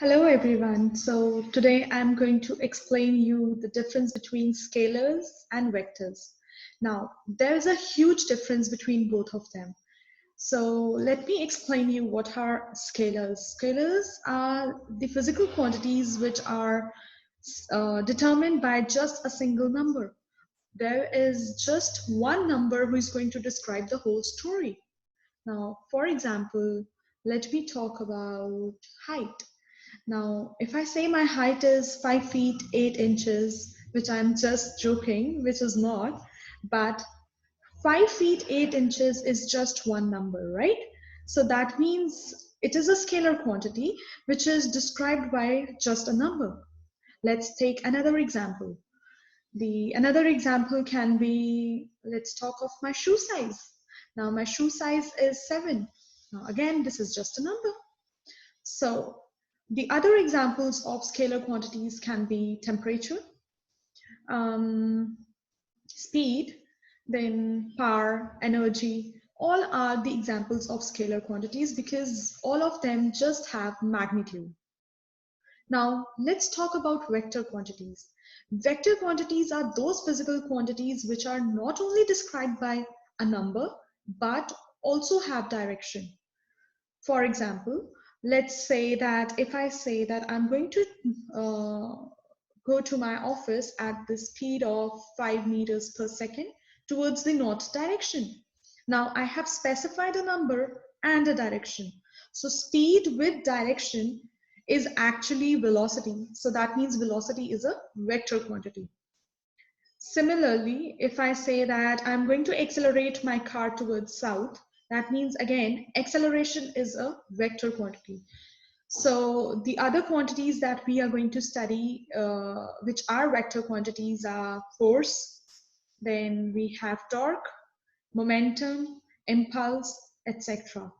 Hello everyone. So today I'm going to explain you the difference between scalars and vectors. Now, there's a huge difference between both of them. So let me explain you what are scalars. Scalars are the physical quantities which are determined by just a single number. There is just one number who is going to describe the whole story. Now, for example, let me talk about height. Now, if I say my height is 5 feet 8 inches, which I'm just joking, which is not, but 5 feet 8 inches is just one number, right? So that means it is a scalar quantity which is described by just a number. Let's take another example. Another example can be, let's talk of my shoe size. Now my shoe size is 7. Now again, this is just a number. So the other examples of scalar quantities can be temperature, speed, then power, energy. All are the examples of scalar quantities because all of them just have magnitude. Now let's talk about vector quantities. Vector quantities are those physical quantities which are not only described by a number but also have direction. For example, let's say that if I say that I'm going to go to my office at the speed of 5 meters per second towards the north direction. Now I have specified a number and a direction. So speed with direction is actually velocity. So that means velocity is a vector quantity. Similarly, if I say that I'm going to accelerate my car towards south, that means again, acceleration is a vector quantity. So the other quantities that we are going to study, which are vector quantities, are force, then we have torque, momentum, impulse, etc.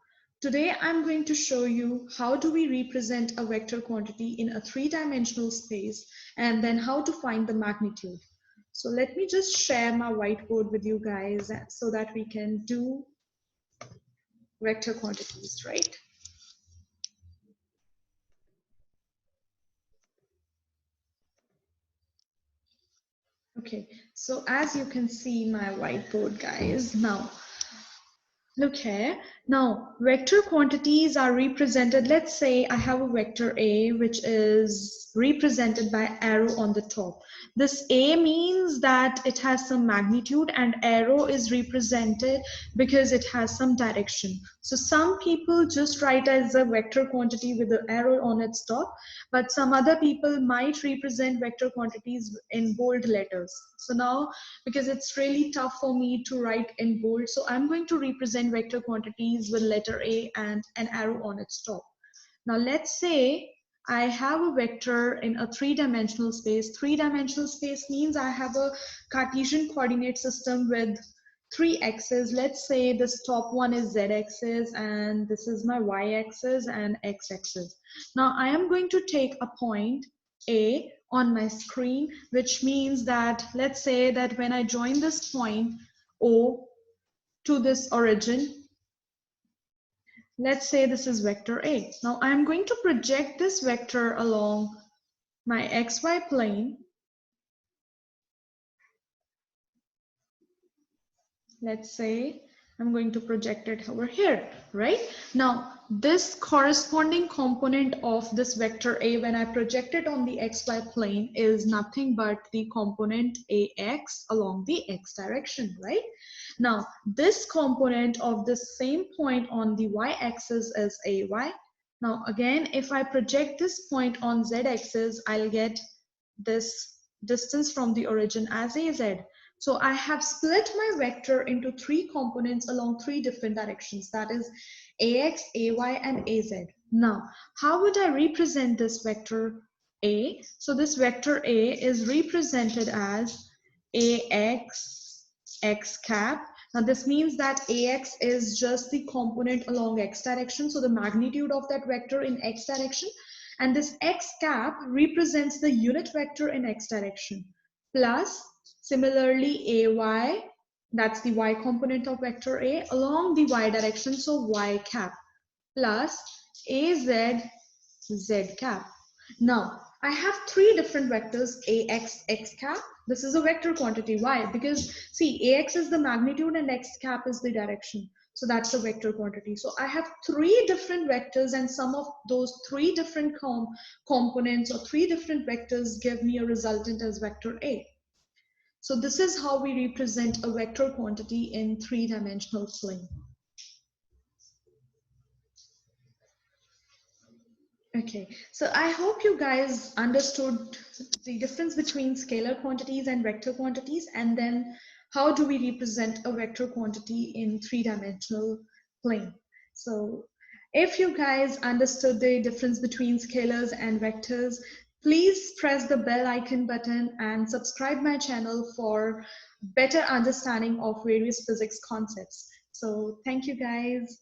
Today I'm going to show you how do we represent a vector quantity in a three-dimensional space and then how to find the magnitude. So let me just share my whiteboard with you guys so that we can do vector quantities, right? Okay, so as you can see my whiteboard, guys, now look here. Now, vector quantities are represented. Let's say I have a vector A, which is represented by arrow on the top. This A means that it has some magnitude, and arrow is represented because it has some direction. So some people just write as a vector quantity with the arrow on its top, but some other people might represent vector quantities in bold letters. So now, because it's really tough for me to write in bold, so I'm going to represent vector quantities with letter A and an arrow on its top. Now let's say I have a vector in a three-dimensional space. Three-dimensional space means I have a Cartesian coordinate system with 3 axes. Let's say this top one is z-axis and this is my y-axis and x-axis. Now I am going to take a point A on my screen, which means that let's say that when I join this point O to this origin, let's say this is vector A. Now I'm going to project this vector along my xy plane. Let's say I'm going to project it over here, right? Now, this corresponding component of this vector A, when I project it on the xy plane, is nothing but the component AX along the x direction, right? Now, this component of the same point on the y-axis is AY. Now, again, if I project this point on z-axis, I'll get this distance from the origin as AZ. So I have split my vector into 3 components along 3 different directions, that is AX, AY, and AZ. Now, how would I represent this vector A? So this vector A is represented as AX, X cap. Now this means that AX is just the component along X direction, so the magnitude of that vector in X direction. And this X cap represents the unit vector in X direction, plus similarly AY, that's the Y component of vector A, along the Y direction, so Y cap, plus AZ z cap. Now, I have three different vectors, ax, x cap. This is a vector quantity. Why? Because see, ax is the magnitude and x cap is the direction. So that's a vector quantity. So I have three different vectors, and some of those three different components or three different vectors give me a resultant as vector A. So this is how we represent a vector quantity in three-dimensional plane. Okay, so I hope you guys understood the difference between scalar quantities and vector quantities, and then how do we represent a vector quantity in three-dimensional plane. So if you guys understood the difference between scalars and vectors, please press the bell icon button and subscribe my channel for better understanding of various physics concepts. So thank you guys.